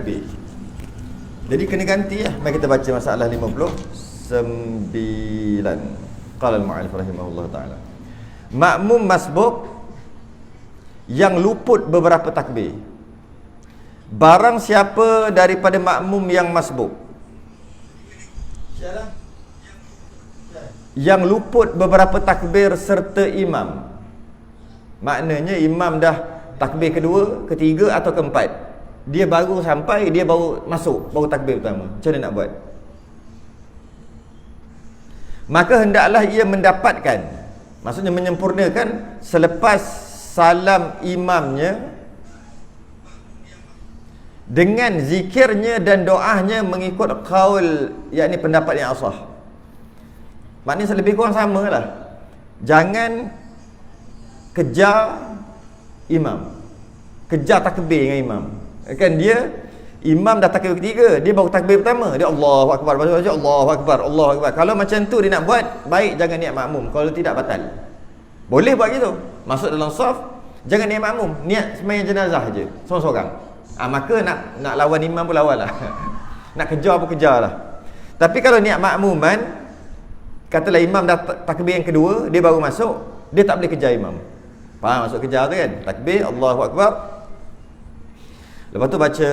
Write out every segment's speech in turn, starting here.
takbir. Jadi kena ganti lah. Mari kita baca masalah 59. Qala al-mu'allif rahimahullah ta'ala. Makmum masbuk yang luput beberapa takbir. Barang siapa daripada makmum yang masbuk yang luput beberapa takbir serta imam, maknanya imam dah takbir kedua, ketiga atau keempat, dia baru sampai, dia baru masuk, baru takbir pertama, macam mana nak buat? Maka hendaklah ia mendapatkan, maksudnya menyempurnakan selepas salam imamnya dengan zikirnya dan doanya mengikut qaul, yakni pendapat yang asah. Maknanya lebih kurang sama lah. Jangan kejar imam, kejar takbir dengan imam. Kan dia, imam dah takbir ketiga, dia baru takbir pertama, dia Allahu Akbar, baca Allahu Akbar, Allahu Akbar. Kalau macam tu dia nak buat, baik jangan niat makmum. Kalau tidak, batal. Boleh buat gitu, masuk dalam saf, jangan niat makmum, niat sembahyang jenazah je, seorang-seorang. Maka nak lawan imam pun lawan lah. Nak kejar pun kejar lah. Tapi kalau niat makmuman, katalah imam dah takbir yang kedua, dia baru masuk, dia tak boleh kejar imam. Faham masuk kejar tu kan? Takbir, Allahu Akbar. Lepas tu baca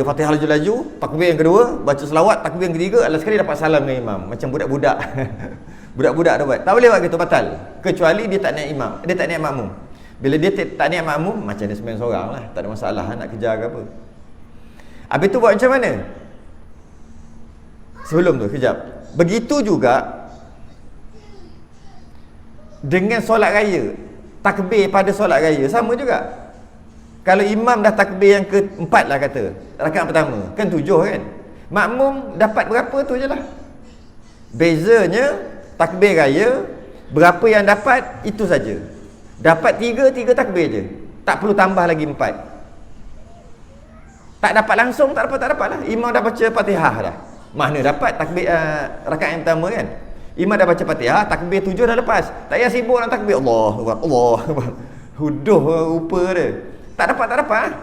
Fatihah laju-laju, takbir yang kedua, baca selawat, takbir yang ketiga, alas sekali dapat salam dengan imam. Macam budak-budak. Budak-budak dah buat. Tak boleh buat gitu, batal. Kecuali dia tak niat imam, dia tak niat makmum. Bila dia tak niat makmum, macam dia sembahyang seorang lah, tak ada masalah nak kejar ke apa. Habis tu buat macam mana? Sebelum tu, kejap. Begitu juga dengan solat raya, takbir pada solat raya sama juga. Kalau imam dah takbir yang keempat lah kata, rakaat pertama, kan 7 kan, makmum dapat berapa tu je lah. Bezanya takbir raya, berapa yang dapat itu saja. Dapat 3 takbir je, tak perlu tambah lagi 4. Tak dapat langsung, tak dapat lah. Imam dah baca Fatihah dah, mana dapat takbir rakaat yang pertama kan. Imam dah baca Fatihah, takbir 7 dah lepas. Tak payah sibuk nak takbir Allahu Akbar, Allahu Akbar. Huduh rupa dia. Tak dapat.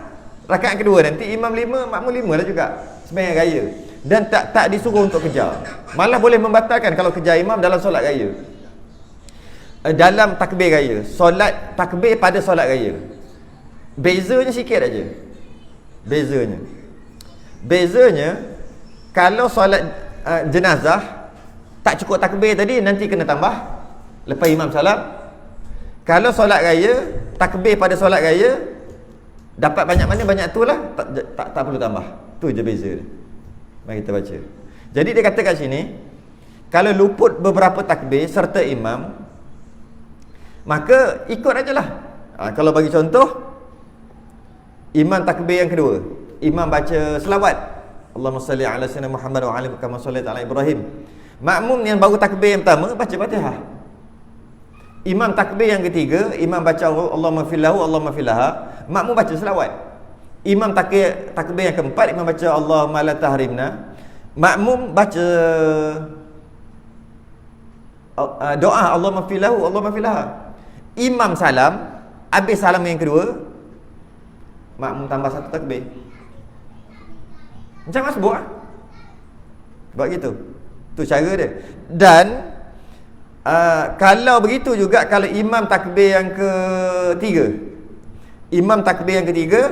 Rakaat kedua nanti imam 5, makmum 5 lah juga, sembahyang raya. Dan tak disuruh untuk kejar. Malah boleh membatalkan kalau kejar imam dalam solat raya. Dalam takbir raya, solat takbir pada solat raya, bezanya sikit aja. Bezanya kalau solat jenazah tak cukup takbir tadi, nanti kena tambah lepas imam salam. Kalau solat raya, takbir pada solat raya dapat banyak mana banyak tu lah, tak perlu tambah. Tu je beza dia. Mari kita baca. Jadi dia kata kat sini, kalau luput beberapa takbir serta imam, maka ikut aja lah. Kalau bagi contoh, imam takbir yang kedua, imam baca selawat, Allahumma salli ala sayyidina Muhammad wa ala kama sallaita ala Ibrahim. Makmum yang baru takbir yang pertama baca Fatihah. Imam takbir yang ketiga, imam baca Allahumma fillahu, Allahumma fillaha, makmum baca selawat. Imam takbir yang keempat, imam baca Allahumma la tahrimna, makmum baca doa Allahumma fillahu, Allahumma fillaha. Imam salam, habis salam yang kedua, makmum tambah 1 takbir. Macam masbuk lah. Buat gitu. Tu cara dia. Dan kalau begitu juga, kalau imam takbir yang ketiga,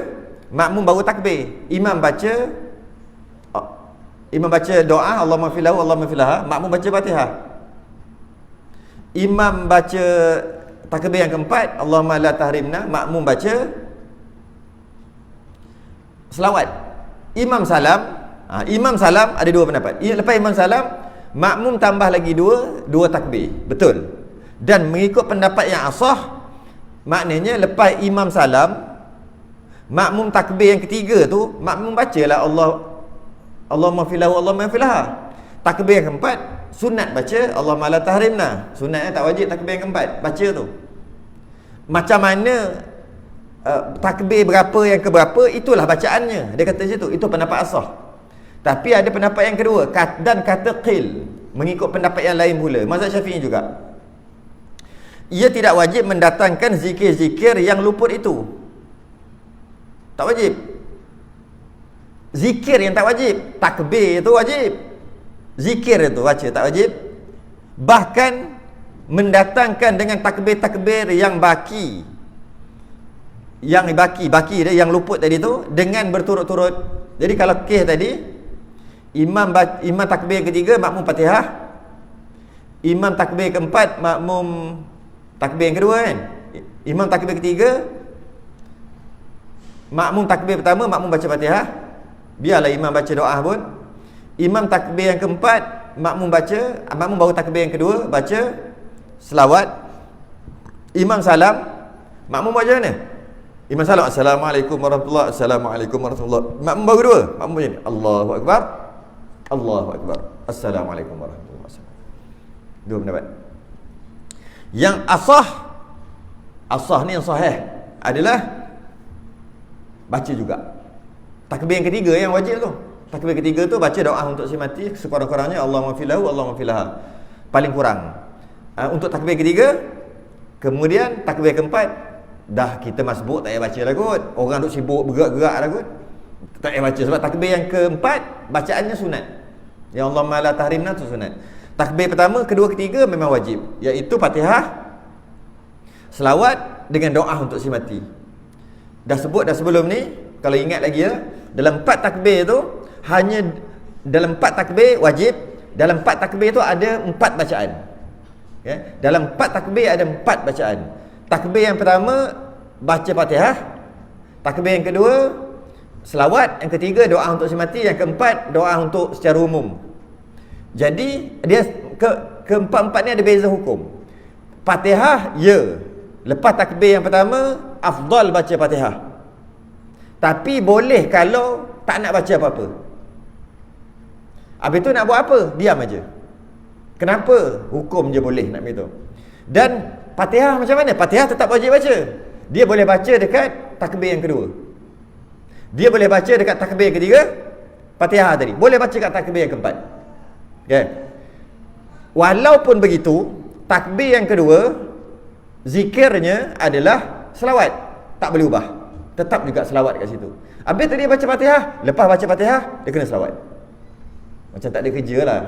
makmum baru takbir, imam baca doa Allahumma fillahu, Allahumma fillaha, makmum baca Fatihah. Imam baca takbir yang keempat, Allahumma la tahrimna, makmum baca selawat. Imam salam ada 2 pendapat. Lepas imam salam, makmum tambah lagi 2 takbir. Betul. Dan mengikut pendapat yang asah, maknanya lepas imam salam, makmum takbir yang ketiga tu, makmum bacalah Allahumma fillahu, Allahumma fillaha. Takbir yang keempat, sunat baca Allahumma la tahrimna. Sunat tak wajib takbir yang keempat, baca tu. Macam mana takbir berapa yang keberapa, itulah bacaannya. Dia kata macam tu, itu pendapat asah. Tapi ada pendapat yang kedua, dan kata qil, mengikut pendapat yang lain pula, mazhab Syafi'i juga. Ia tidak wajib mendatangkan zikir-zikir yang luput itu. Tak wajib. Zikir yang tak wajib. Takbir itu wajib. Zikir itu baca tak wajib. Bahkan mendatangkan dengan takbir-takbir yang baki, dia yang luput tadi tu dengan berturut-turut. Jadi kalau kes tadi, imam takbir ketiga, makmum Fatihah. Imam takbir keempat, makmum takbir yang kedua kan. Imam takbir ketiga, makmum takbir pertama, makmum baca Fatihah. Biarlah imam baca doa pun. Imam takbir yang keempat, makmum baru takbir yang kedua baca selawat. Imam salam, makmum baca mana? Imam salam, Assalamualaikum warahmatullahi, Assalamualaikum warahmatullahi. Makmum baru dua, makmum macam ni, Allahu Akbar, Allahu Akbar, Assalamualaikum warahmatullahi wabarakatuh. Dua pendapat. Yang asah ni yang sahih adalah baca juga takbir yang ketiga yang wajib tu. Takbir ketiga tu baca doa untuk si mati sekurang-kurangnya Allahumma filahu, Allahumma filaha. Paling kurang. Untuk takbir ketiga, kemudian takbir keempat, dah kita masbuk tak payah baca lah kot. Orang duk sibuk bergerak-gerak lah kot. Tak payah baca sebab takbir yang keempat bacaannya sunat. Ya Allahumma la tahrimna tu sunat. Takbir pertama, kedua, ketiga memang wajib, iaitu Fatihah, selawat dengan doa untuk si mati. Dah sebut dah sebelum ni, kalau ingat lagi ya, dalam 4 takbir tu dalam 4 takbir wajib, dalam 4 takbir tu ada 4 bacaan. Okay? Dalam 4 takbir ada 4 bacaan. Takbir yang pertama baca Fatihah, takbir yang kedua selawat, yang ketiga doa untuk si mati, yang keempat doa untuk secara umum. Jadi dia keempat-empat ni ada beza hukum. Fatihah ya, lepas takbir yang pertama afdal baca Fatihah. Tapi boleh kalau tak nak baca apa-apa. Habis tu nak buat apa? Diam aja. Kenapa? Hukum je boleh nak begitu. Dan Fatihah macam mana? Fatihah tetap wajib baca. Dia boleh baca dekat takbir yang kedua. Dia boleh baca dekat takbir yang ketiga, Fatihah tadi. Boleh baca kat takbir yang keempat. Okay. Walaupun begitu, takbir yang kedua zikirnya adalah selawat. Tak boleh ubah. Tetap juga selawat kat situ. Habis tu dia baca Fatihah, lepas baca Fatihah dia kena selawat. Macam tak ada kerja lah.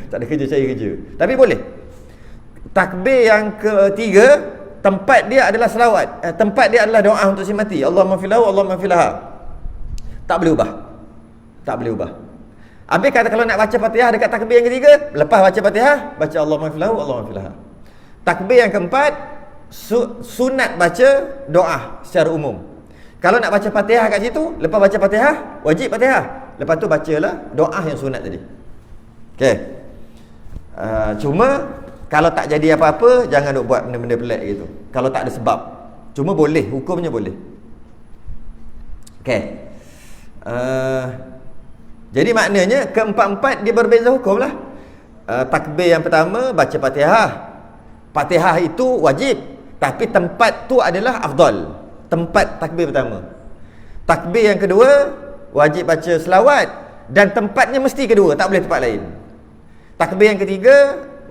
Tak ada kerja, cari kerja. Tapi boleh. Takbir yang ketiga, tempat dia adalah selawat. Tempat dia adalah doa untuk si mati. Allahumma filahu, Allahumma filaha. Tak boleh ubah. Tak boleh ubah. Habis kata kalau nak baca Fatihah dekat takbir yang ketiga, lepas baca Fatihah, baca Allahumma filahu, Allahumma filaha. Takbir yang keempat, sunat baca doa secara umum. Kalau nak baca Fatihah kat situ, lepas baca Fatihah, wajib Fatihah. Lepas tu bacalah doa yang sunat tadi. Okey. Cuma kalau tak jadi apa-apa, jangan duk buat benda-benda pelik gitu. Kalau tak ada sebab. Cuma boleh, hukumnya boleh. Okey. Jadi maknanya keempat-empat dia berbeza hukum lah. Takbir yang pertama baca Fatihah. Fatihah itu wajib, tapi tempat tu adalah afdal. Tempat takbir pertama. Takbir yang kedua wajib baca selawat, dan tempatnya mesti kedua, tak boleh tempat lain. Takbir yang ketiga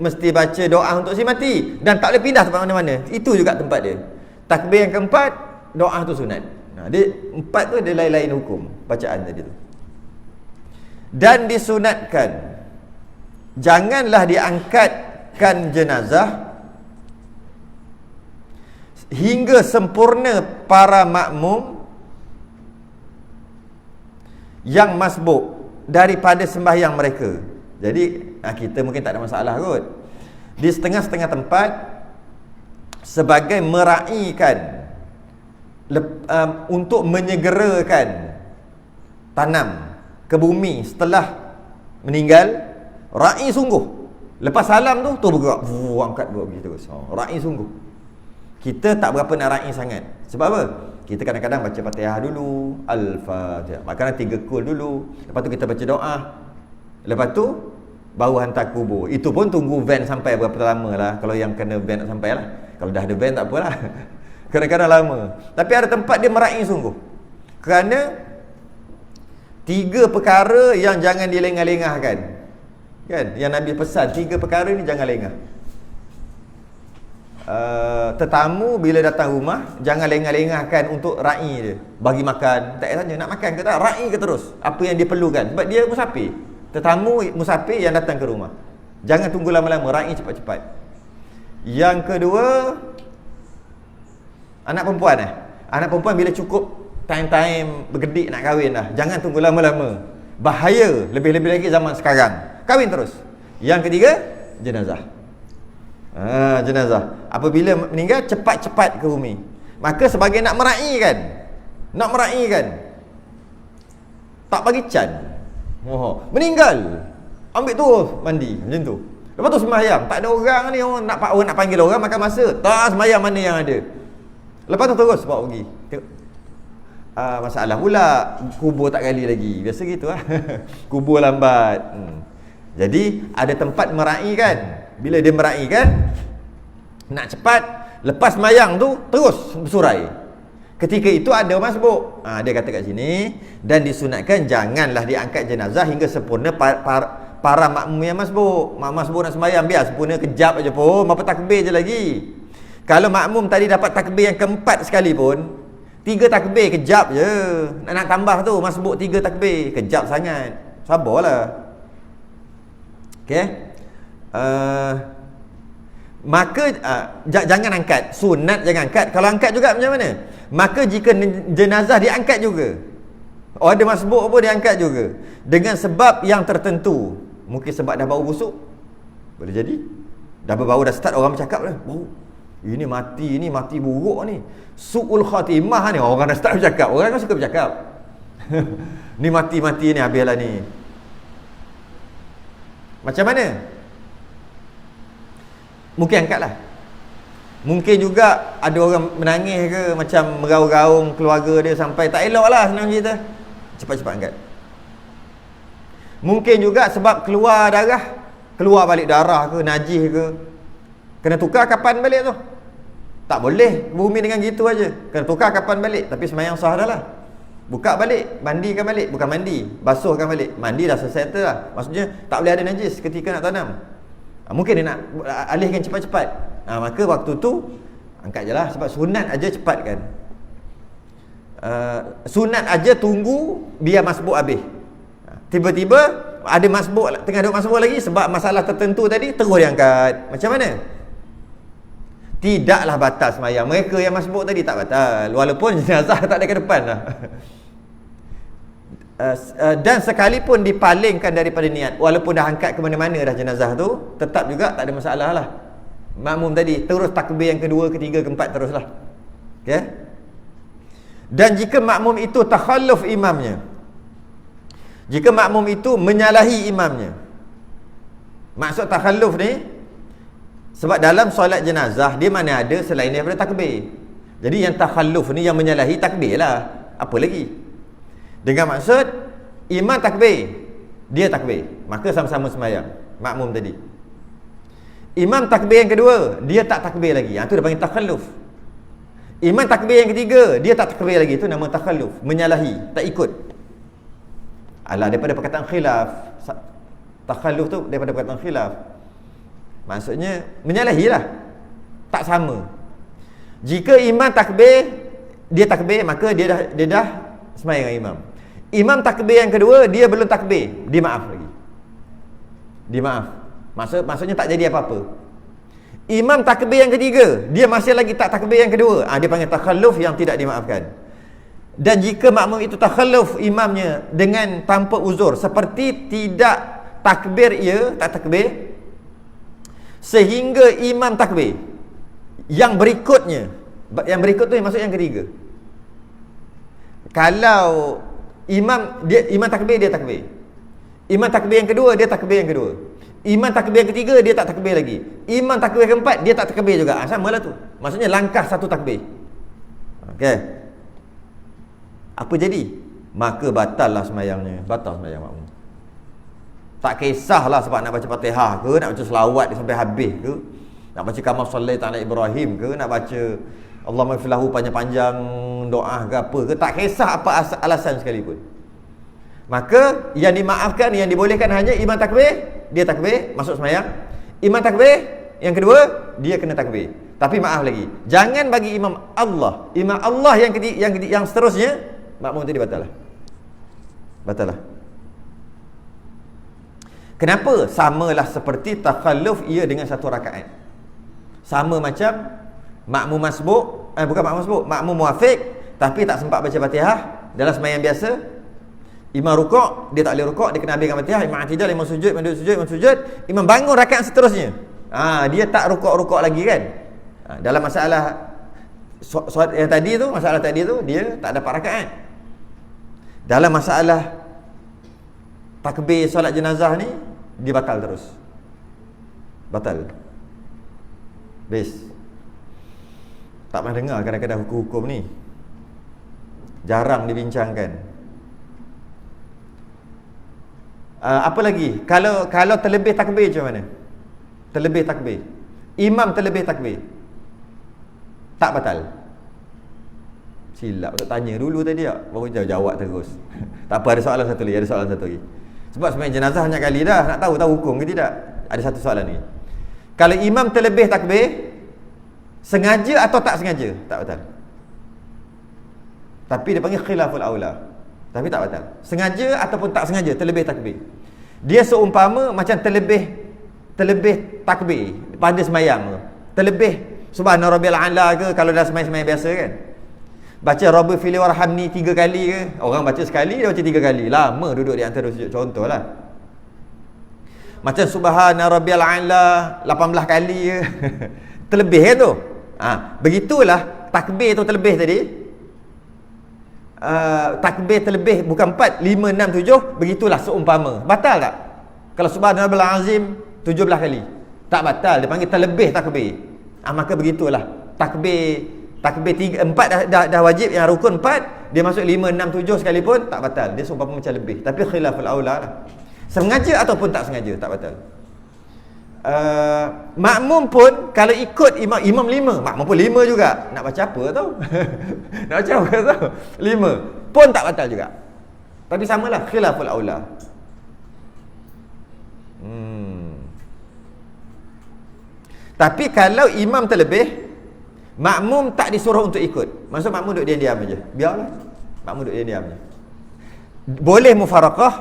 mesti baca doa untuk si mati, dan tak boleh pindah tempat mana-mana. Itu juga tempat dia. Takbir yang keempat, doa tu sunat. Dia empat tu ada lain-lain hukum bacaan tadi tu. Dan disunatkan janganlah diangkatkan jenazah hingga sempurna para makmum yang masbuk daripada sembahyang mereka. Jadi kita mungkin tak ada masalah kot. Di setengah-setengah tempat sebagai meraihkan untuk menyegerakan tanam ke bumi setelah meninggal, ra'i sungguh. Lepas salam tu bergerak, angkat buat begitu terus. Ra'i sungguh. Kita tak berapa nak ra'i sangat. Sebab apa? Kita kadang-kadang baca Fatihah dulu, Al-Fatihah. Makanan 3 kul dulu. Lepas tu kita baca doa. Lepas tu baru hantar kubur. Itu pun tunggu van sampai berapa lama lah. Kalau yang kena van nak sampai lah. Kalau dah ada van tak apalah. Kadang-kadang lama. Tapi ada tempat dia meraih sungguh. Kerana 3 perkara yang jangan dilengah-lengahkan. Kan? Yang Nabi pesan 3 perkara ni jangan lengah. tetamu bila datang rumah jangan lengah-lengahkan untuk ra'i dia, bagi makan, tak tanya nak makan ke tak, ra'i ke terus apa yang dia perlukan, sebab dia musafir. Tetamu musafir yang datang ke rumah, jangan tunggu lama-lama, ra'i cepat-cepat. Yang kedua, anak perempuan anak perempuan bila cukup time bergedik nak kahwin dah, jangan tunggu lama-lama, bahaya, lebih-lebih lagi zaman sekarang, kahwin terus. Yang ketiga, jenazah. Jenazah apabila meninggal cepat-cepat ke bumi. Maka sebagai nak meraihkan, tak bagi can, meninggal ambil terus mandi macam tu, lepas tu sembahyang. Tak ada orang ni, orang nak panggil orang makan masa, tak, sembahyang mana yang ada, lepas tu terus bawa pergi. Masalah pula kubur tak gali lagi, biasa gitu lah. Kubur lambat. Jadi ada tempat meraihkan. Bila dia meraihkan, nak cepat, lepas mayang tu terus bersurai. Ketika itu ada masbuk. Dia kata kat sini, dan disunatkan janganlah diangkat jenazah hingga sempurna para makmum yang masbuk. Masbuk nak sembahyang, biar sempurna kejap aja pun, berapa takbir je lagi. Kalau makmum tadi dapat takbir yang keempat sekali pun, 3 takbir kejap je. Nak tambah tu, masbuk 3 takbir, kejap sangat. Sabarlah. Okey. Maka jangan angkat. Sunat jangan angkat. Kalau angkat juga macam mana? Maka jika jenazah diangkat juga, ada masbuk pun diangkat juga, dengan sebab yang tertentu. Mungkin sebab dah bau busuk, boleh jadi. Dah berbau, dah start orang bercakap dah, bau, ini mati buruk ni, su'ul khatimah ni, orang dah start bercakap. Orang kan suka bercakap. Ni mati ni, habislah ni. Macam mana? Mungkin angkatlah. Mungkin juga ada orang menangis ke, macam meraung-raung keluarga dia sampai tak elok lah, senang cerita, cepat-cepat angkat. Mungkin juga sebab keluar balik darah ke, najis ke, kena tukar kapan balik tu. Tak boleh bumi dengan gitu aja, kena tukar kapan balik. Tapi sembahyang sah dah lah, buka balik, mandikan balik, bukan mandi, basuhkan balik. Mandi dah selesai lah, maksudnya tak boleh ada najis ketika nak tanam. Mungkin dia nak alihkan cepat-cepat, maka waktu tu angkat je lah, sebab sunat aja cepatkan. Sunat aja tunggu biar masbuk habis. Tiba-tiba ada masbuk, tengah ada masbuk lagi, sebab masalah tertentu tadi, terus diangkat. Macam mana? Tidaklah batal sembahyang. Mereka yang masbuk tadi tak batal, walaupun jenazah tak ada ke depan lah. Dan sekalipun dipalingkan daripada niat, walaupun dah angkat ke mana-mana dah jenazah tu, tetap juga tak ada masalah lah. Makmum tadi terus takbir yang kedua, ketiga, keempat, teruslah. Okay? Dan jika makmum itu takhalluf imamnya, jika makmum itu menyalahi imamnya, maksud takhalluf ni, sebab dalam solat jenazah dia mana ada selain daripada takbir. Jadi yang takhalluf ni yang menyalahi takbir lah, apa lagi? Dengan maksud imam takbir, dia takbir, maka sama-sama sembahyang. Makmum tadi, imam takbir yang kedua, dia tak takbir lagi, itu dia panggil takhalluf. Imam takbir yang ketiga, dia tak takbir lagi, itu nama takhalluf, menyalahi, tak ikut. Daripada perkataan khilaf, takhalluf tu daripada perkataan khilaf, maksudnya menyalahi lah, tak sama. Jika imam takbir, dia takbir, maka dia dah sembahyang dengan imam. Imam takbir yang kedua, dia belum takbir, dia maaf lagi, dia maaf, maksudnya tak jadi apa-apa. Imam takbir yang ketiga, dia masih lagi tak takbir yang kedua, dia panggil takhalluf yang tidak dimaafkan. Dan jika makmum itu takhalluf imamnya dengan tanpa uzur, seperti tidak takbir, ia tak takbir sehingga imam takbir yang berikutnya, yang berikut tu maksud yang ketiga. Kalau imam takbir, dia takbir, imam takbir yang kedua, dia takbir yang kedua, imam takbir yang ketiga, dia tak takbir lagi, imam takbir yang keempat, dia tak takbir juga, sama lah tu, maksudnya langkah satu takbir. Okey, apa jadi? Maka batal lah sembahyangnya, batal sembahyang makmum. Tak kisahlah sebab nak baca Fatihah ke, nak baca selawat sampai habis ke, nak baca kama sallaita ala Ibrahim ke, nak baca Allahumma ighfir lahu panjang-panjang doa ke apa ke, tak kisah apa alasan sekalipun. Maka yang dimaafkan, yang dibolehkan hanya imam takbir, dia takbir, masuk sembahyang. Imam takbir yang kedua, dia kena takbir. Tapi maaf lagi, jangan bagi imam Allah. Imam Allah yang seterusnya, makmum tadi batal lah. Batal lah. Kenapa? Samalah seperti takhalluf ia dengan satu rakaat. Sama macam makmum masbuk, bukan makmum masbuk, makmum muafiq tapi tak sempat baca Fatihah dalam sembahyang biasa. Imam rukuk, dia tak boleh rukuk, dia kena habiskan Fatihah. Imam i'tidal, imam sujud, imam sujud, imam bangun rakaat seterusnya. Dia tak rukuk lagi kan. Dalam masalah yang tadi tu, masalah tadi tu dia tak dapat rakaat. Dalam masalah takbir solat jenazah ni dia batal terus. Batal. Bes. Tak pernah dengar kadang-kadang hukum-hukum ni. Jarang dibincangkan. Apa lagi? Kalau terlebih takbir macam mana? Terlebih takbir. Imam terlebih takbir. Tak batal. Silap tak tanya dulu tadi tak? Baru jawab terus. Tak apa, ada soalan satu lagi. Sebab sebenarnya jenazah banyak kali dah nak tahu hukum ke tidak. Ada satu soalan ni. Kalau imam terlebih takbir, sengaja atau tak sengaja, tak batal. Tapi dia panggil khilaful aula. Tapi tak batal. Sengaja ataupun tak sengaja terlebih takbir. Dia seumpama macam terlebih takbir pada sembahyang. Terlebih subhana rabbiyal a'la ke kalau dah sembahyang biasa kan. Baca Rabbi fili warhamni 3 kali ke? Orang baca sekali, dia baca 3 kali. Lama duduk di antara sujud, contohlah. Macam subhana rabbiyal a'la 18 kali ke? Terlebih kan tu. Begitulah takbir tu terlebih tadi. Takbir terlebih bukan 4, 5, 6, 7, begitulah seumpama. Batal tak? Kalau subhana rabbiyal azim 17 kali. Tak batal, dia panggil terlebih takbir. Maka begitulah. Takbir 3, 4 dah wajib, yang rukun 4, dia masuk 5, 6, 7 sekalipun tak batal. Dia seumpama macam lebih. Tapi khilaful aula lah. Sengaja ataupun tak sengaja tak batal. Makmum pun kalau ikut imam 5, makmum pun 5 juga. Nak baca apa tau? Nak baca apa tau? 5 pun tak batal juga. Tapi samalah khilaful aula. Tapi kalau imam terlebih, makmum tak disuruh untuk ikut. Maksud makmum duduk diam-diam aja. Biarlah. Makmum duduk diam-diam aja. Boleh mufaraqah,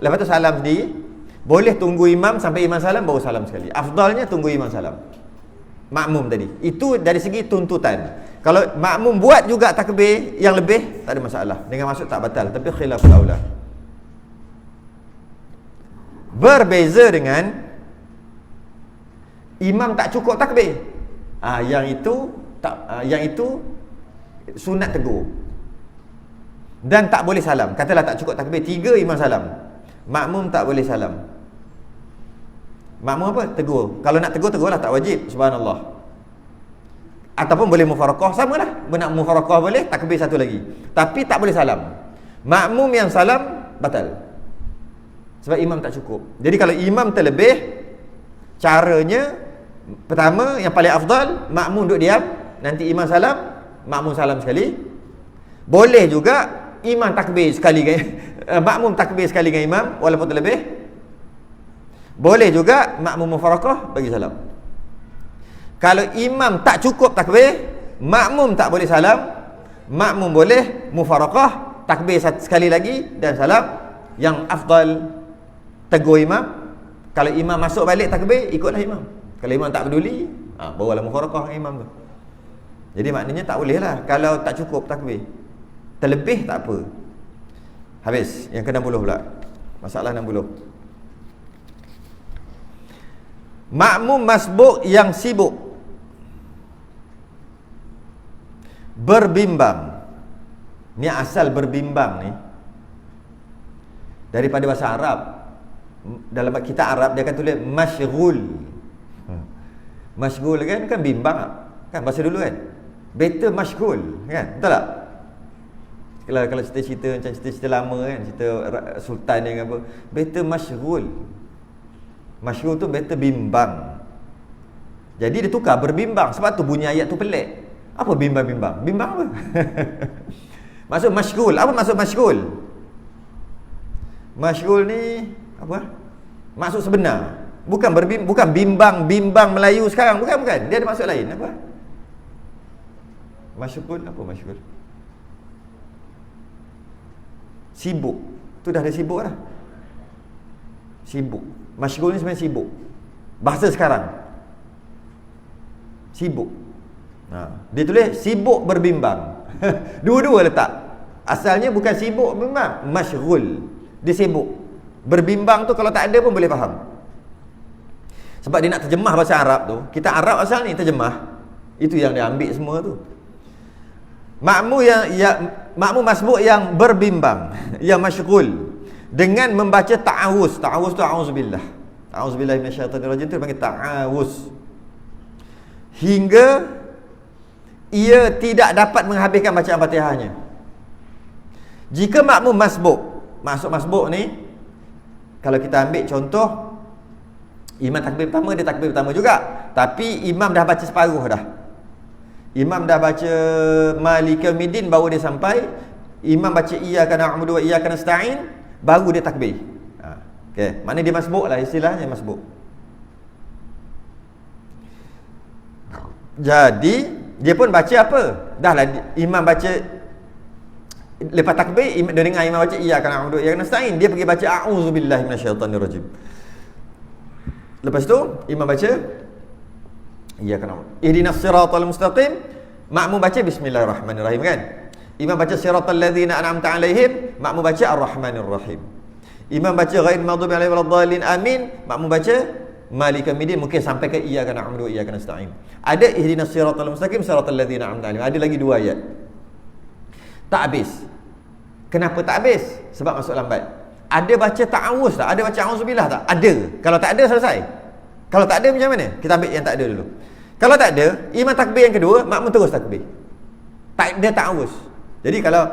lepas tu salam sendiri. Boleh tunggu imam sampai imam salam baru salam sekali. Afdalnya tunggu imam salam. Makmum tadi. Itu dari segi tuntutan. Kalau makmum buat juga takbir yang lebih, tak ada masalah. Dengan maksud tak batal, tapi khilaful aula. Berbeza dengan imam tak cukup takbir. Yang itu sunat tegur. Dan tak boleh salam. Katalah tak cukup takbir 3, imam salam. Makmum tak boleh salam. Makmum apa? Tegur. Kalau nak tegurlah, tak wajib. Subhanallah. Ataupun boleh mufaraqah, samalah. Nak mufaraqah boleh, takbir satu lagi. Tapi tak boleh salam. Makmum yang salam batal. Sebab imam tak cukup. Jadi kalau imam terlebih, caranya pertama yang paling afdal, makmum duduk diam, nanti imam salam, makmum salam sekali. Boleh juga imam takbir sekali dengan makmum takbir sekali dengan imam walaupun terlebih. Boleh juga makmum mufaraqah bagi salam. Kalau imam tak cukup takbir, makmum tak boleh salam, makmum boleh mufaraqah, takbir sekali lagi dan salam. Yang afdal tegur imam. Kalau imam masuk balik takbir, ikutlah imam. Kalau imam tak peduli, bawalah mufaraqah dengan imam tu. Jadi maknanya tak boleh lah kalau tak cukup takbir. Terlebih tak apa. Habis. Yang ke-60 pula. Masalah 60. Makmum masbuk yang sibuk berbimbang. Ni asal berbimbang ni daripada bahasa Arab. Dalam kitab Arab dia akan tulis masyghul. Masyghul kan bimbang kan bahasa dulu kan. Better masyghul kan? Betul tak? Kalau cerita-cerita macam cerita-cerita lama kan, cerita sultan yang apa, better masyghul. Masyghul tu better bimbang. Jadi dia tukar berbimbang. Sebab tu bunyi ayat tu pelik. Apa bimbang-bimbang? Bimbang apa? Maksud masyghul. Apa maksud masyghul? Masyghul ni apa? Maksud sebenar. Bukan bimbang Melayu sekarang, bukan. Dia ada maksud lain. Apa? Masyghul, apa masyghul? Sibuk. Tu dah ada sibuk dah. Sibuk. Masyghul ni sebenarnya sibuk. Bahasa sekarang. Sibuk. Dia tulis sibuk berbimbang. Dua-dua letak. Asalnya bukan sibuk berbimbang, masyghul. Dia sibuk. Berbimbang tu kalau tak ada pun boleh faham. Sebab dia nak terjemah bahasa Arab tu, kita Arab asal ni terjemah. Itu yang dia ambil semua tu. Makmum masbuk yang berbimbang, yang masyghul dengan membaca ta'awuz. Ta'awuz tu a'udzubillah. A'udzubillahi minasyaitonirrajim tu dipanggil ta'awuz. Hingga ia tidak dapat menghabiskan bacaan Fatihahnya. Jika makmum masbuk, masuk masbuk ni, kalau kita ambil contoh, imam takbir pertama, dia takbir pertama juga, tapi imam dah baca separuh dah. Imam dah baca Maliki Yaumiddin, baru dia sampai. Imam baca Iyyaka na'budu wa iyyaka nasta'in, baru dia takbir. Okey, maknanya dia masbuk lah, istilahnya masbuk. Jadi dia pun baca apa? Dah lah imam baca, lepas takbir dia dengar imam baca Iyyaka na'budu wa iyyaka nasta'in, dia pergi baca a'udzubillahi minasyaitonirrajim. Lepas tu imam baca Iyyaka na'budu ihdinas siratal mustaqim, makmum baca bismillahirrahmanirrahim kan. Imam baca siratal ladzina an'amta 'alaihim, makmum baca arrahmanir rahim. Imam baca ghairil maghdubi 'alaihim waladdallin amin, makmum baca Maliki Yaumiddin, mungkin sampai ke Iyyaka na'budu wa iyyaka nasta'in. Ada ihdinas siratal mustaqim siratal ladzina an'amta 'alaihim. Ada lagi 2 ayat. Tak habis. Kenapa tak habis? Sebab masuk lambat. Ada baca ta'awuz tak? Ada baca a'udzubillah tak? Ada. Kalau tak ada, selesai. Kalau tak ada macam mana? Kita ambil yang tak ada dulu. Kalau tak ada, imam takbir yang kedua, makmum terus takbir. Tak ada ta'awuz. Jadi kalau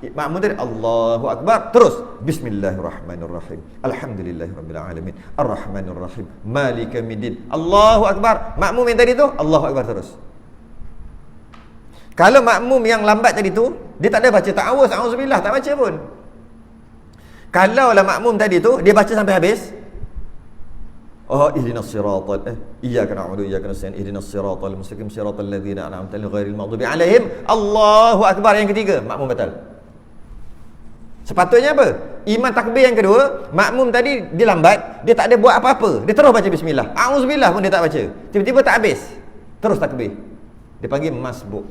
makmum tadi Allahu Akbar, terus bismillahirrahmanirrahim, alhamdulillahirabbil alamin, arrahmanir rahim, maliki yaumiddin, Allahu Akbar. Makmum yang tadi tu Allahu Akbar terus. Kalau makmum yang lambat tadi tu, dia tak ada baca ta'awuz, a'udzubillah, tak baca pun. Kalau lah makmum tadi tu dia baca sampai habis, ihdinas siratal iyyaka na'budu wa iyyaka nasta'in ihdinas siratal mustaqim siratal ladzina an'amta 'alaihim ghairil maghdubi 'alaihim, Allahu Akbar yang ketiga, makmum batal. Sepatutnya apa? Imam takbir yang kedua, makmum tadi dia lambat, dia tak ada buat apa-apa, dia terus baca bismillah, a'udzubillah pun dia tak baca, tiba-tiba tak habis, terus takbir. Dia panggil masbuk.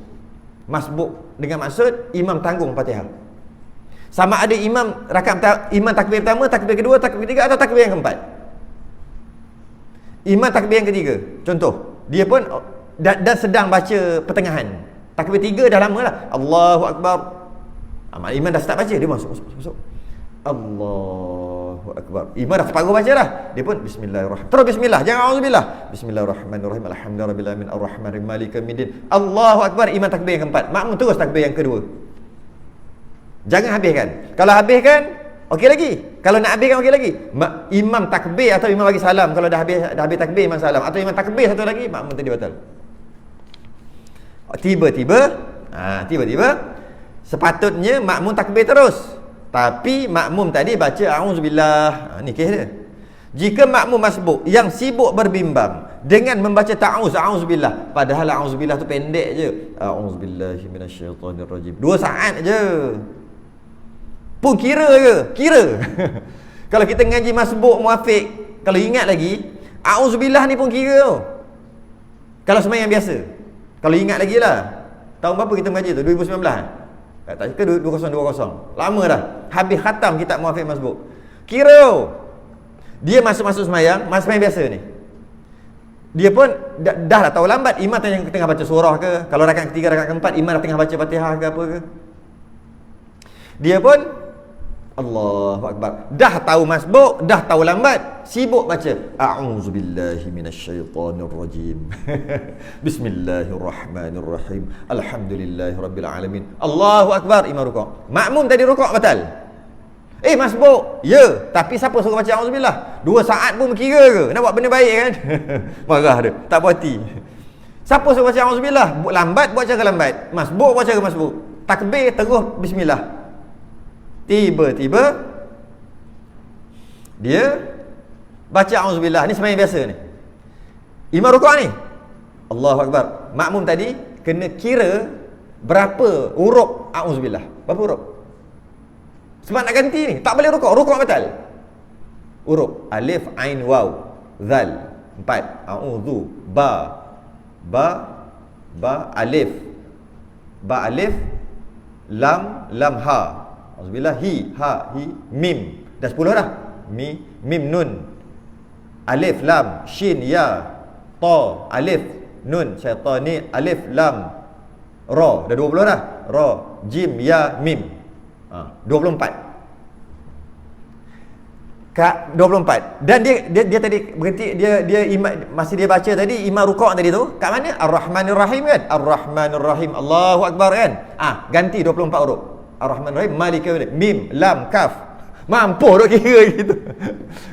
Masbuk dengan maksud imam tanggung Fatihah. Sama ada imam imam takbir pertama, takbir kedua, takbir ketiga, atau takbir yang keempat. Imam takbir yang ketiga, contoh, dia pun dan sedang baca pertengahan. Takbir 3 dah lama lah, Allahu Akbar. Imam dah start baca, dia masuk. Allahu Akbar. Imam dah separuh baca dah, dia pun bismillahirrahmanirrahim. Terus bismillah, jangan auzubillah. Bismillahirrahmanirrahim, alhamdulillahirabbil alamin, arrahmanirrahim, maliki yaumiddin, Allahu Akbar. Imam takbir yang keempat, makmum terus takbir yang kedua. Jangan habiskan. Kalau habiskan, okey lagi. Kalau nak habiskan, okey lagi. Imam takbir atau imam bagi salam. Kalau dah habis takbir, imam salam. Atau imam takbir satu lagi, makmum tadi batal. Tiba-tiba sepatutnya makmum takbir terus, tapi makmum tadi baca a'udzubillah. Ni kes dia. Jika makmum masbuk yang sibuk berbimbang dengan membaca ta'awuz, a'udzubillah, padahal a'udzubillah tu pendek je, a'udzubillahi minasyaitonirrajim, 2 saat je pun kira ke? Kalau kita ngaji masbuk muafiq, kalau ingat lagi, a'udzubillah ni pun kira. Kalau sembahyang biasa, kalau ingat lagi lah, tahun berapa kita mengaji tu? 2019 tak ke 2020? Lama dah. Habis khatam kitab muafiq masbuk. Kira dia masuk sembahyang, masa sembahyang biasa ni, dia pun dah lah tahu lambat. Imam tengah baca surah ke, kalau rakaat ketiga, rakaat keempat, imam dah tengah baca Fatihah ke apa ke, dia pun Allahu Akbar. Dah tahu masbuk, dah tahu lambat, sibuk baca a'udzubillahi minasyaitonirrajim. Bismillahirrahmanirrahim. Alhamdulillahirabbil alamin. Allahu Akbar, imam rukuk. Makmum tadi rukuk batal. Masbuk. Ya, tapi siapa suruh baca a'udzubillah? 2 saat pun berkira ke? Nak buat benda baik kan? Marah dia, tak puas hati. Siapa suruh baca a'udzubillah? Lambat buat cara lambat, masbuk buat cara masbuk. Takbir terus bismillah. Tiba-tiba dia baca auzubillah ni sembahyang biasa ni. Imam rukuk ni, Allahu Akbar. Makmum tadi kena kira berapa huruf auzubillah. Berapa huruf? Sebab nak ganti ni, tak boleh rukuk. Rukuk batal. Huruf alif, ain, waw, zal. 4. A'udzu, ba, alif. Ba, alif, lam, ha. Auzubillah, ha, mim. Dah 10 dah. Mim, nun. Alif, lam, shin, ya, ta, alif, nun, syaitani, alif, lam, ra. Dah 20 dah. Ra, jim, ya, mim. 24. 24. Dan dia tadi berhenti, dia masih dia baca tadi imam rukuk tadi tu kat mana? Ar-Rahmanir Rahim kan? Ar-Rahmanir Rahim, Allahu Akbar kan? Ganti 24 huruf. Ar-Rahmanir Rahim, Maliki Yaumiddin, mim, lam, kaf. Mampu dok kira gitu.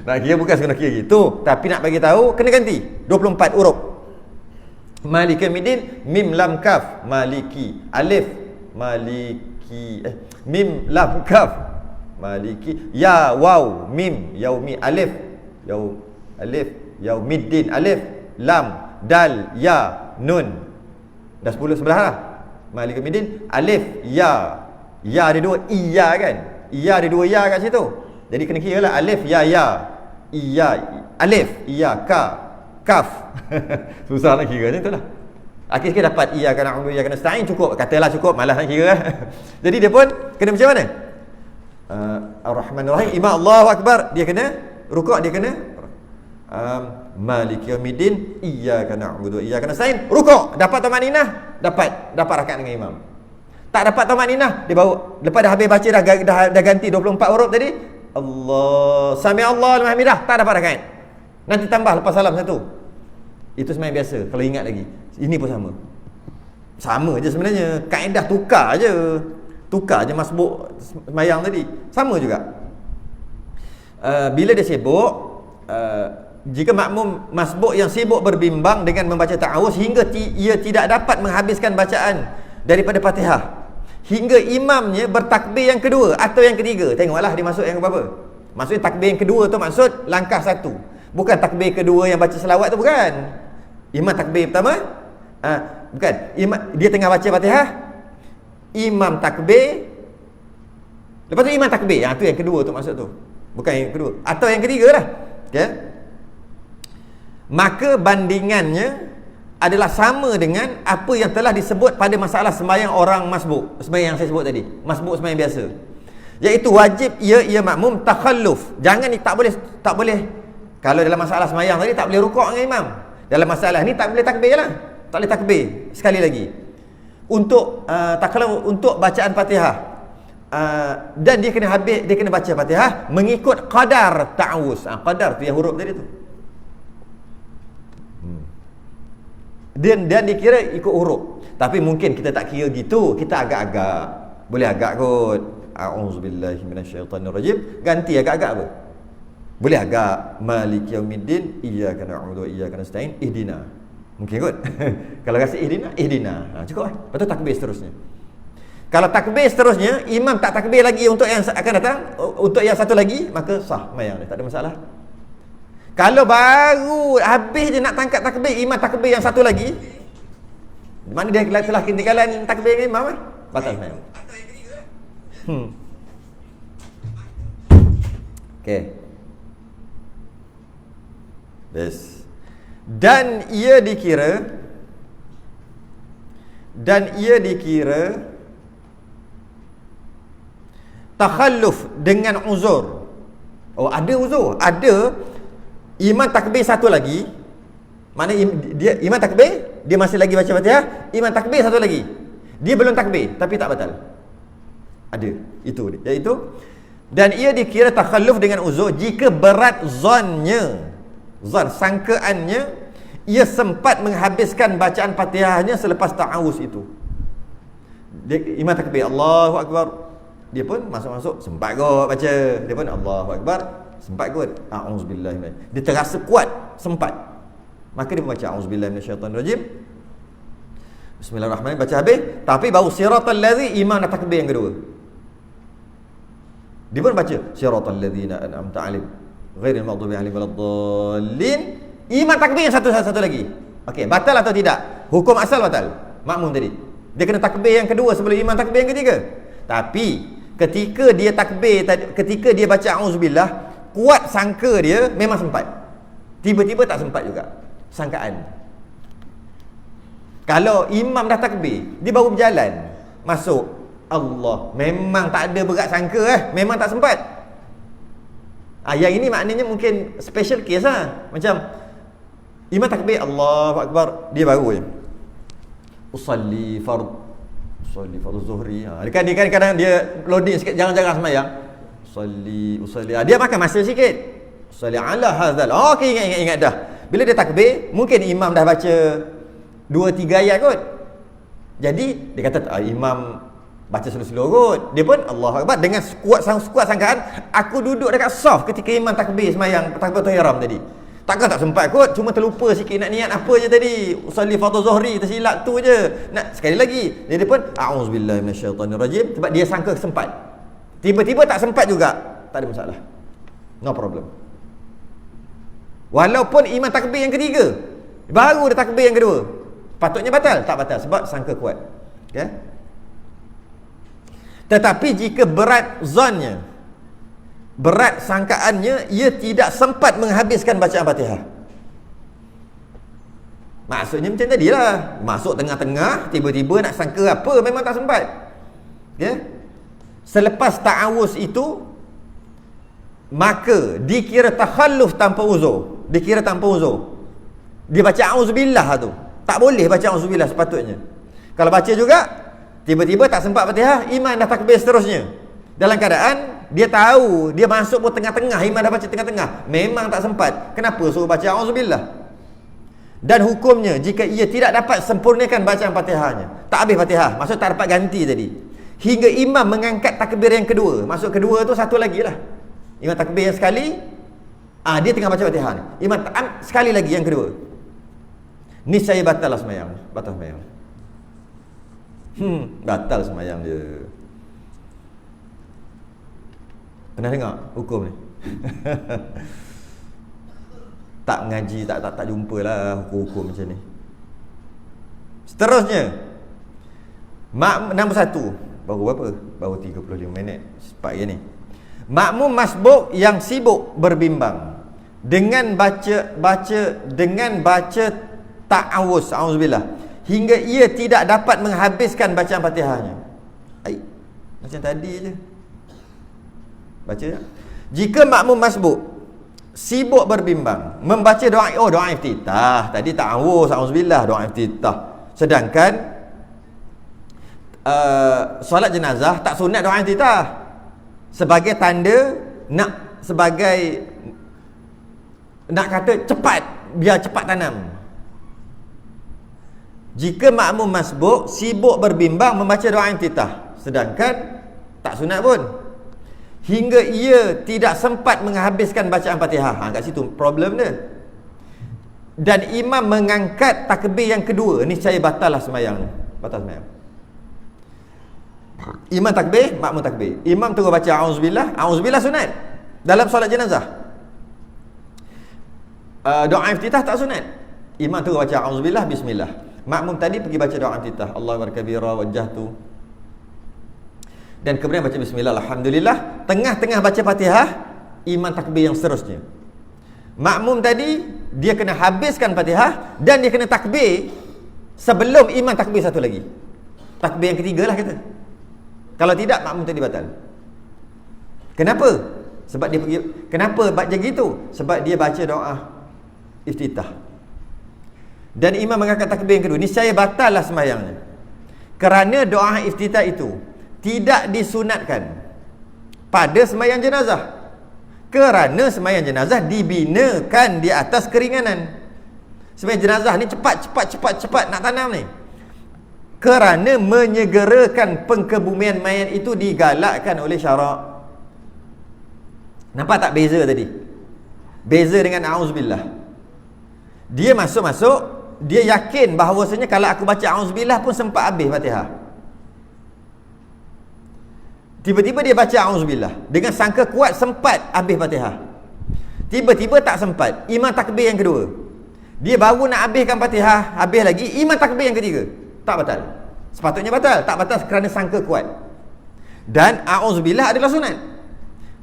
Nak kira bukan sekadar kira gitu, tapi nak bagi tahu kena ganti 24 huruf. Maliki Yaumiddin, mim, lam, kaf, maliki, alif, maliki, mim, lam, kaf, maliki, ya, waw, mim, yaumi, alif, yaumiddin, alif, lam, dal, ya, nun. Dah 10 sebelah lah. Maliki Yaumiddin, alif, ya ada 2, iya kan? Iya ada 2 ya kat situ. Jadi kena kira lah alif, ya, iya, alif, iya, kaf. Susah nak kira macam tu lah. Akhir sikit dapat iya kena na'budu iya kena nasta'in, cukup. Katalah cukup, malas nak kira. Jadi dia pun kena macam mana? Ar-Rahmanir Rahim, imam Allahu Akbar, dia kena rukuk, dia kena Maliki Yaumiddin, iyyaka na'budu wa iyyaka nasta'in, rukuk, dapat tumaninah, dapat rakaat dengan imam. Tak dapat tumaninah, dia baru lepas dah habis baca dah ganti 24 huruf tadi, Allah sami Allahu liman hamidah, tak dapat rakaat. Nanti tambah lepas salam satu. Itu sembahyang biasa kalau ingat lagi. Ini pun sama je sebenarnya, kaedah tukar je masbuk sembahyang tadi. Sama juga. Bila dia sibuk, jika makmum masbuk yang sibuk berbimbang dengan membaca ta'awuz hingga ia tidak dapat menghabiskan bacaan daripada Fatihah, hingga imamnya bertakbir yang kedua atau yang ketiga. Tengoklah dia masuk yang berapa. Maksudnya takbir yang kedua tu maksud langkah satu. Bukan takbir kedua yang baca selawat tu, bukan. Imam takbir pertama, bukan. Dia tengah baca Fatihah, imam takbir, lepas tu imam takbir. Tu yang kedua tu maksud tu. Bukan yang kedua. Atau yang ketiga lah. Okay? Maka bandingannya adalah sama dengan apa yang telah disebut pada masalah sembahyang orang masbuk. Sembahyang yang saya sebut tadi, masbuk sembahyang biasa. Iaitu wajib ia makmum takhalluf. Jangan tak boleh. Kalau dalam masalah sembahyang tadi tak boleh rukuk dengan imam. Dalam masalah ni tak boleh takbir lah. Tak boleh takbir. Sekali lagi. Untuk takhalluf untuk bacaan Fatihah. Dan dia kena baca Fatihah mengikut qadar ta'awuz. Qadar tu yang huruf tadi tu. Dan dikira ikut huruf. Tapi mungkin kita tak kira gitu, kita agak-agak. Boleh agak kot. A'udzubillahi minasyaitonirrajim. Ganti agak-agak apa? Boleh agak. Maliki Yaumiddin, iyyaka na'budu wa iyyaka nasta'in, ihdina. Mungkin kot. Kalau rasa ihdina. Cukup lah. Lepas tu takbir seterusnya. Kalau takbir seterusnya, imam tak takbir lagi untuk yang akan datang, untuk yang satu lagi, maka sah mayang dia, tak ada masalah. Kalau baru habis je nak tangkap takbir, imam takbir yang satu lagi, mana dia telah ketinggalan takbir dengan imam, batal mayang. Okey. Bes. Dan ia dikira takhalluf dengan uzur. Oh, ada uzur. Ada imam takbir satu lagi. Mana dia imam takbir, dia masih lagi baca Fatihah, imam takbir satu lagi. Dia belum takbir tapi tak batal. Ada. Itu dia. Iaitu dan ia dikira takhalluf dengan uzur jika berat sangkaannya ia sempat menghabiskan bacaan Fatihahnya selepas ta'awuz itu. Imam takbir Allahu Akbar, dia pun masuk sempat kot baca, dia pun Allahu Akbar, sempat kot a'udzubillahi minasyaitanir rajim, dia terasa kuat sempat, maka dia baca a'udzubillahi minasyaitanir rajim, bismillahirrahmanirrahim, baca habis, tapi baru siratal ladzi, imam nak takbir yang kedua, dia pun baca siratal ladzina an'amta alaihim, ghairil maghdubi alaihim waladdallin. Iman takbir yang satu lagi. Okey, batal atau tidak? Hukum asal batal. Makmum tadi, dia kena takbir yang kedua sebelum imam takbir yang ketiga. Tapi ketika dia takbir, ketika dia baca auzubillah, kuat sangka dia memang sempat. Tiba-tiba tak sempat juga. Sangkaan. Kalau imam dah takbir, dia baru berjalan masuk, Allah, memang tak ada berat sangka memang tak sempat. Yang ini maknanya mungkin special case lah. Macam imam takbir, Allahu Akbar, dia baru je usalli fardhu zuhri. Dia kan kadang dia loading sikit, jangan-jangan sembahyang. Usalli. Dia makan masa sikit. Usalli ala hadzal. Okey, ingat dah. Bila dia takbir, mungkin imam dah baca 2-3 ayat kot. Jadi dia kata imam baca slow-slow kot. Dia pun Allahu Akbar dengan kuat sangkaan, aku duduk dekat saf ketika imam takbir sembahyang takbiratul ihram tadi. Takkan tak sempat kot, cuma terlupa sikit nak niat apa je tadi. Usalli fardhu zuhri, tersilap tu je. Nak sekali lagi. Dia pun a'udzubillahi minasyaitonirrajim, sebab dia sangka sempat. Tiba-tiba tak sempat juga, tak ada masalah. No problem. Walaupun imam takbir yang ketiga, baru dia takbir yang kedua, patutnya batal? Tak batal sebab sangka kuat. Okay? Tetapi jika berat zonnya, berat sangkaannya, ia tidak sempat menghabiskan bacaan Fatihah. Maksudnya macam tadilah, masuk tengah-tengah, tiba-tiba nak sangka apa, memang tak sempat. Ya? Selepas ta'awuz itu, maka dikira takhalluf tanpa uzur. Dikira tanpa uzur. Dia baca auzubillah tu, tak boleh baca auzubillah sepatutnya. Kalau baca juga, tiba-tiba tak sempat Fatihah, imam dah takbir seterusnya. Dalam keadaan dia tahu dia masuk pun tengah-tengah, imam dah baca tengah-tengah, memang tak sempat. Kenapa suruh baca auzubillah? Dan hukumnya, jika ia tidak dapat sempurnakan bacaan Fatihahnya, tak habis Fatihah, maksud tak dapat ganti tadi, hingga imam mengangkat takbir yang kedua. Maksud kedua tu satu lagi lah. Imam takbir yang sekali, dia tengah baca Fatihah ni, imam sekali lagi yang kedua, niscaya batal lah sembahyang. Batal sembahyang. Batal sembahyang dia. Pernah dengar hukum ni? Tak mengaji, tak jumpa lah hukum-hukum macam ni. Seterusnya, nombor 1. Baru berapa? Baru 35 minit. Cepat je ni. Makmum masbuk yang sibuk berbimbang dengan baca ta'awuz, auzubillah, hingga ia tidak dapat menghabiskan bacaan Fatihahnya. Macam tadi je. Baca ya? Jika makmum masbuk sibuk berbimbang membaca doa iftitah, tadi ta'awuz, auzubillah, doa iftitah, sedangkan solat jenazah tak sunat doa iftitah, sebagai tanda nak kata cepat, biar cepat tanam. Jika makmum masbuk sibuk berbimbang membaca doa iftitah, sedangkan tak sunat pun, hingga ia tidak sempat menghabiskan bacaan Fatihah, kat situ problem dia. Dan imam mengangkat takbir yang kedua, niscaya batal lah sembahyang. Batal sembahyang. Imam takbir, makmum takbir. Imam terus baca auzubillah. Auzubillah sunat dalam solat jenazah. Doa iftitah tak sunat. Imam terus baca auzubillah, bismillah. Makmum tadi pergi baca doa iftitah, Allahu akbar kabira wajjahtu, dan kemudian baca bismillah, alhamdulillah. Tengah-tengah baca Fatihah, imam takbir yang seterusnya. Makmum tadi dia kena habiskan Fatihah dan dia kena takbir sebelum imam takbir satu lagi. Takbir yang ketiga lah kita. Kalau tidak, makmum tadi batal. Kenapa? Sebab dia pergi. Kenapa baca gitu? Sebab dia baca doa iftitah dan imam mengangkat takbir yang kedua, niscaya batal lah sembahyangnya. Kerana doa iftitah itu tidak disunatkan pada sembahyang jenazah, kerana sembahyang jenazah dibinakan di atas keringanan. Sembahyang jenazah ni cepat nak tanam ni, kerana menyegerakan pengkebumian mayat itu digalakkan oleh syarak. Nampak tak beza tadi? Beza dengan auzubillah. Dia masuk, dia yakin bahawasanya kalau aku baca auzubillah pun sempat habis Fatihah. Tiba-tiba dia baca auzubillah dengan sangka kuat sempat habis Fatihah. Tiba-tiba tak sempat, imam takbir yang kedua. Dia baru nak habiskan Fatihah, habis lagi, imam takbir yang ketiga. Tak batal. Sepatutnya batal, tak batal kerana sangka kuat. Dan a'udzubillah adalah sunat.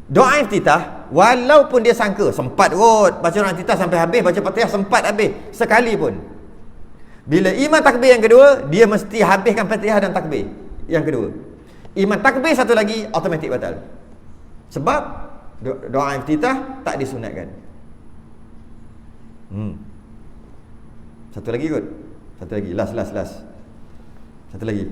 Doa iftitah, walaupun dia sangka sempat kot baca doa iftitah sampai habis, baca Fatihah sempat habis sekali pun, bila imam takbir yang kedua, dia mesti habiskan Fatihah dan takbir yang kedua. Imam takbir satu lagi, automatik batal. Sebab doa iftitah tak disunatkan. Satu lagi kot. Satu lagi, last. Satu lagi.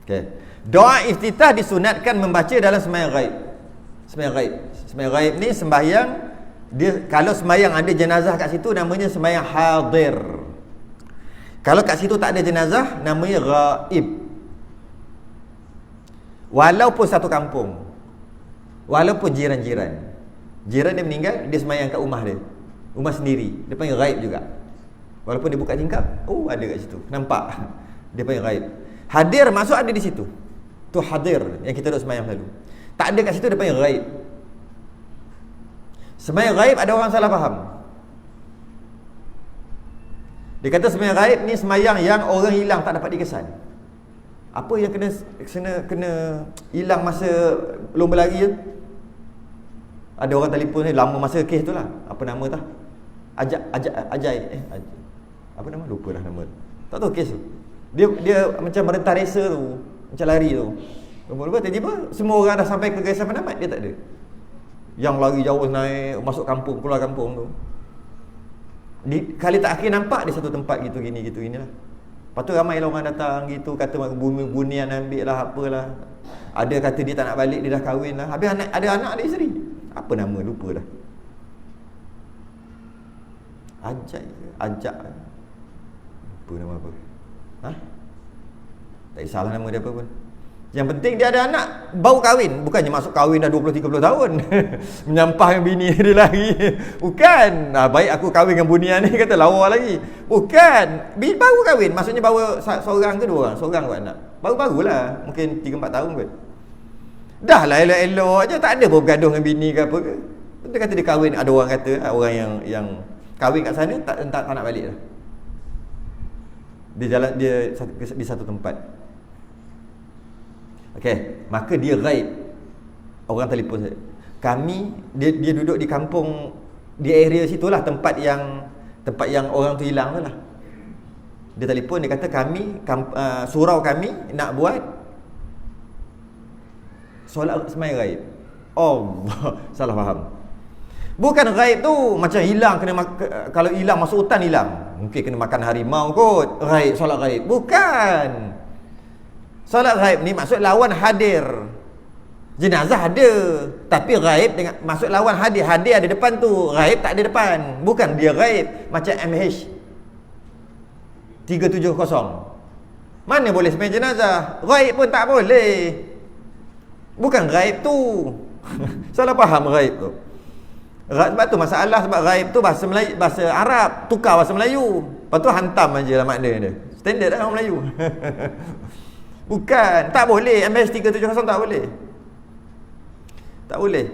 Okay. Doa iftitah disunatkan membaca dalam sembahyang ghaib. Sembahyang ghaib ni sembahyang dia, kalau sembahyang ada jenazah kat situ namanya sembahyang hadir. Kalau kat situ tak ada jenazah namanya ghaib. Walaupun satu kampung, walaupun jiran-jiran, jiran dia meninggal, dia sembahyang kat rumah dia, rumah sendiri, dia panggil ghaib juga. Walaupun dia buka tingkap, oh ada kat situ, nampak, dia panggil ghaib. Hadir masuk ada di situ, tu hadir yang kita duk sembahyang selalu. Tak ada kat situ, dia panggil ghaib. Sembahyang ghaib ada orang salah faham. Dia kata sembahyang ghaib ni sembahyang yang orang hilang tak dapat dikesan. Apa yang kena hilang masa lomba lari je? Ada orang telefon ni lama masa kes tu lah. Apa nama tah? Ajai. Apa nama? Lupa dah nama. Tak tahu kes tu. Dia macam merentas resa tu, macam lari tu. Lomba-lomba tiba-tiba semua orang dah sampai ke Gaisan Penamat, dia tak ada. Yang lari jauh naik masuk kampung, keluar kampung tu. Kali tak akhir nampak di satu tempat gitu ginilah. Lepas tu ramai orang datang gitu, kata bunian ambil lah, apalah. Ada kata dia tak nak balik, dia dah kahwin lah. Habis ada anak, ada isteri. Apa nama, lupa dah. Ajak. Lupa nama apa. Tak kisahlah nama dia apa pun. Yang penting dia ada anak, baru kahwin. Bukannya masuk kahwin dah 20-30 tahun menyampahkan bini dia lagi. Bukan. Baik aku kahwin dengan bunian ni, kata lawa lagi. Bukan. Baru kahwin. Maksudnya baru seorang ke dua orang? Seorang kot anak. Baru-barulah. Mungkin 3-4 tahun kot. Dah lah elok-elok je. Tak ada pun bergaduh dengan bini ke apa ke. Dia kata dia kahwin. Ada orang kata, orang yang kahwin kat sana tak nak balik dah. Dia jalan, dia di satu tempat. Okey, maka dia ghaib. Orang telefon saya. Kami dia duduk di kampung, di area situlah tempat yang orang tu hilang tu lah. Dia telefon, dia kata surau kami nak buat solat sembahyang ghaib. Allah, salah faham. Bukan ghaib tu macam hilang, kalau hilang masuk hutan hilang. Mungkin kena makan harimau kot. Ghaib, solat ghaib. Bukan. Solat ghaib ni maksud lawan hadir. Jenazah ada, tapi ghaib dengan maksud lawan hadir. Hadir ada depan tu, ghaib tak ada depan. Bukan dia ghaib macam MH 370. Mana boleh sembahyang jenazah? Ghaib pun tak boleh. Bukan ghaib tu. Salah faham ghaib tu. Sebab tu masalah, sebab ghaib tu bahasa Melayu, bahasa Arab, tukar bahasa Melayu. Lepas tu hantam aje lah makna dia. Standard lah orang Melayu. Bukan, tak boleh. MS 370 tak boleh. Tak boleh.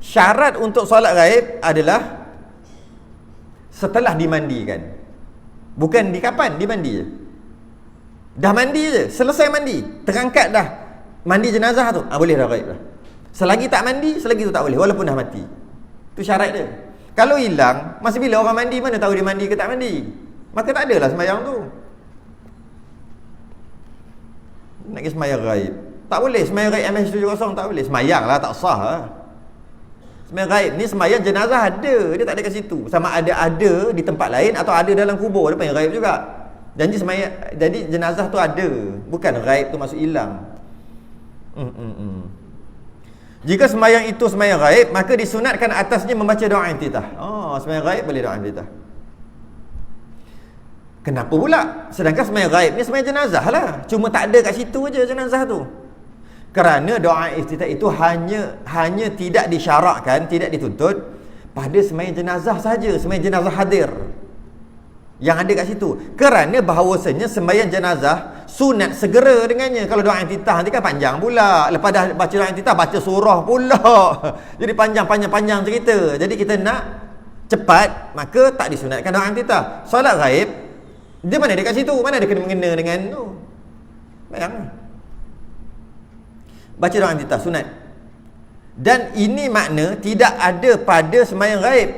Syarat untuk solat ghaib adalah setelah dimandikan. Bukan di kapan, dimandi je. Dah mandi je, selesai mandi, terangkat dah mandi jenazah tu, boleh dah ghaib dah. Selagi tak mandi, selagi tu tak boleh, walaupun dah mati. Tu syarat dia. Kalau hilang, masa bila orang mandi, mana tahu dia mandi ke tak mandi? Maka tak adalah sembahyang tu. Nak pergi sembahyang ghaib, tak boleh. Sembahyang ghaib MS70 tak boleh. Sembahyang lah, tak sah lah. Sembahyang ghaib ni sembahyang jenazah ada, dia tak ada kat situ. Sama ada di tempat lain atau ada dalam kubur, dia panggil ghaib juga. Jadi jenazah tu ada, bukan ghaib tu maksud hilang. Jika sembahyang itu sembahyang ghaib, maka disunatkan atasnya membaca doa iftitah. Sembahyang ghaib boleh doa iftitah. Kenapa pula? Sedangkan sembahyang ghaib ni sembahyang jenazah lah. Cuma tak ada kat situ je jenazah tu. Kerana doa iftitah itu hanya tidak disyarakkan, tidak dituntut pada sembahyang jenazah saja, sembahyang jenazah hadir yang ada kat situ. Kerana bahawasanya sembahyang jenazah sunat segera dengannya. Kalau doa intitah nanti kan panjang pula. Lepas dah baca doa intitah, baca surah pula. Jadi panjang cerita. Jadi kita nak cepat, maka tak disunatkan doa intitah. Solat ghaib, dia mana dekat situ? Mana ada kena-mengena dengan tu? Bayang. Baca doa intitah sunat. Dan ini makna tidak ada pada sembahyang ghaib.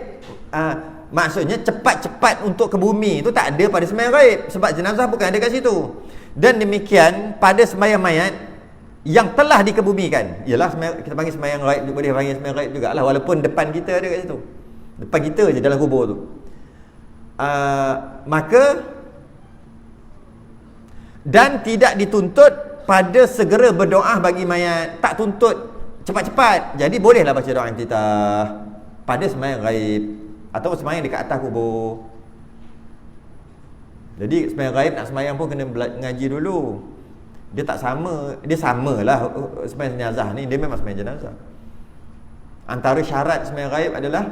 Maksudnya cepat-cepat untuk ke bumi itu tak ada pada sembahyang ghaib, sebab jenazah bukan ada kat situ. Dan demikian pada sembahyang mayat yang telah dikebumikan, ialah kita panggil sembahyang ghaib, boleh panggil sembahyang ghaib jugalah, walaupun depan kita ada kat situ, depan kita je dalam kubur tu. Maka dan tidak dituntut pada segera berdoa bagi mayat, tak tuntut cepat-cepat. Jadi bolehlah baca doa intitah pada sembahyang ghaib atau sembahyang dekat atas kubur. Jadi sembahyang ghaib nak sembahyang pun kena ngaji dulu. Dia tak sama, dia samalah sembahyang jenazah ni, dia memang sembahyang jenazah. Antara syarat sembahyang ghaib adalah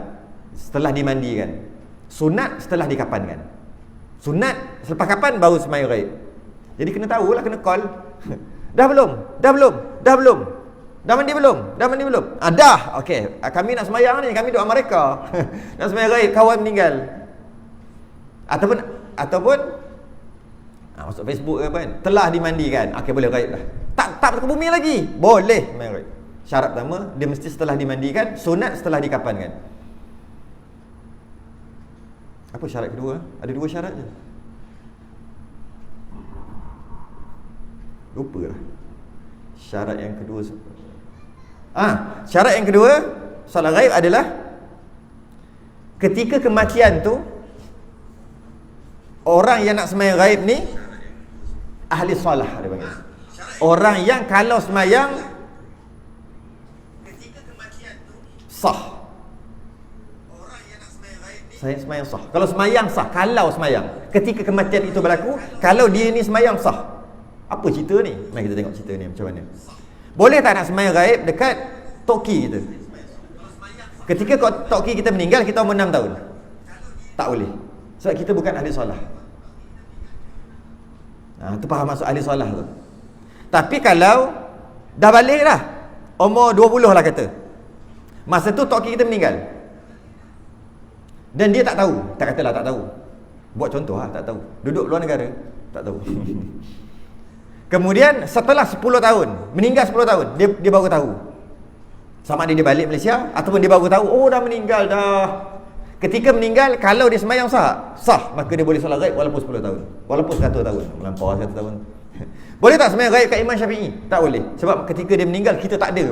setelah dimandikan. Sunat setelah dikapankan. Sunat selepas kapan baru sembahyang ghaib. Jadi kena tahulah, kena call. Dah belum? Dah mandi belum? Dah. Okey. Kami nak sembahyang ni, kami doa mereka. Nak sembahyang ghaib, kawan meninggal. Ataupun masuk Facebook ke apa kan? Telah dimandikan. Okey, boleh ghaib dah. Tak ke bumi lagi. Boleh sembahyang ghaib. Syarat pertama, dia mesti setelah dimandikan, sunat setelah dikapankan. Apa syarat kedua? Ada 2 syarat je. Lupa lah. Syarat yang kedua syarat yang kedua solat ghaib adalah ketika kematian tu orang yang nak sembahyang ghaib ni ahli solah, dia panggil. Orang yang kalau sembahyang ketika kematian tu sah. Orang yang nak sembahyang ghaib ni sembahyang sah. Kalau sembahyang sah, kalau sembahyang ketika kematian itu berlaku, kalau dia ni sembahyang sah. Apa cerita ni? Mari kita tengok cerita ni macam mana. Boleh tak nak sembahyang ghaib dekat toki kita? Ketika toki kita meninggal, kita umur 6 tahun. Tak boleh. Sebab kita bukan ahli solah. Tu faham maksud ahli solah tu. Tapi kalau dah balik dah, umur 20 lah kata, masa tu toki kita meninggal, dan dia tak tahu, tak katalah tak tahu, buat contoh lah, tak tahu, duduk luar negara, tak tahu. Kemudian setelah 10 tahun, meninggal 10 tahun, dia baru tahu. Sama ada dia balik Malaysia ataupun dia baru tahu, oh dah meninggal dah. Ketika meninggal, kalau dia sembahyang sah, maka dia boleh solat ghaib walaupun 10 tahun, walaupun 100 tahun, melampau 100 tahun. Boleh tak sembahyang ghaib kat Imam Syafi'i? Tak boleh. Sebab ketika dia meninggal, kita tak ada.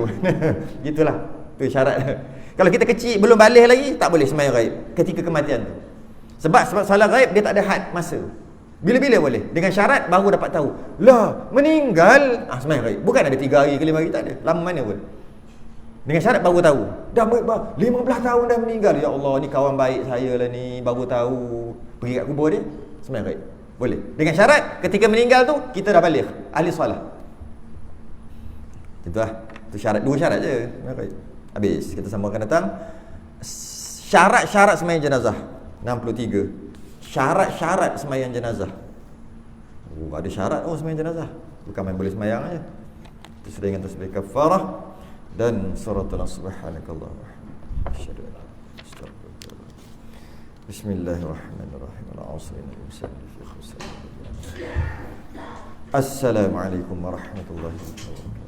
Gitulah. Tu syarat. Kalau kita kecil belum balik lagi, tak boleh sembahyang ghaib ketika kematian tu. Sebab solat ghaib dia tak ada had masa. Bila-bila boleh. Dengan syarat baru dapat tahu. Lah, meninggal. Sembahyang ghaib. Bukan ada 3 hari ke 5 hari, tak ada. Lama mana pun. Dengan syarat baru tahu. Dah 15 tahun dah meninggal. Ya Allah, ni kawan baik saya lah ni. Baru tahu. Pergi kat kubur dia, sembahyang ghaib. Boleh. Dengan syarat ketika meninggal tu kita dah balik ahli solat. Itulah. Itu syarat, 2 syarat je. Habis. Kita sambungkan datang. Syarat-syarat sembahyang jenazah 63. Syarat-syarat sembahyang jenazah. Ada syarat sembahyang jenazah. Bukan main boleh sembahyang aja. Itu sudah dengan tasbih kafarah dan suratul subhanakallah. Bismillahirrahmanirrahim. Assalamualaikum warahmatullahi wabarakatuh.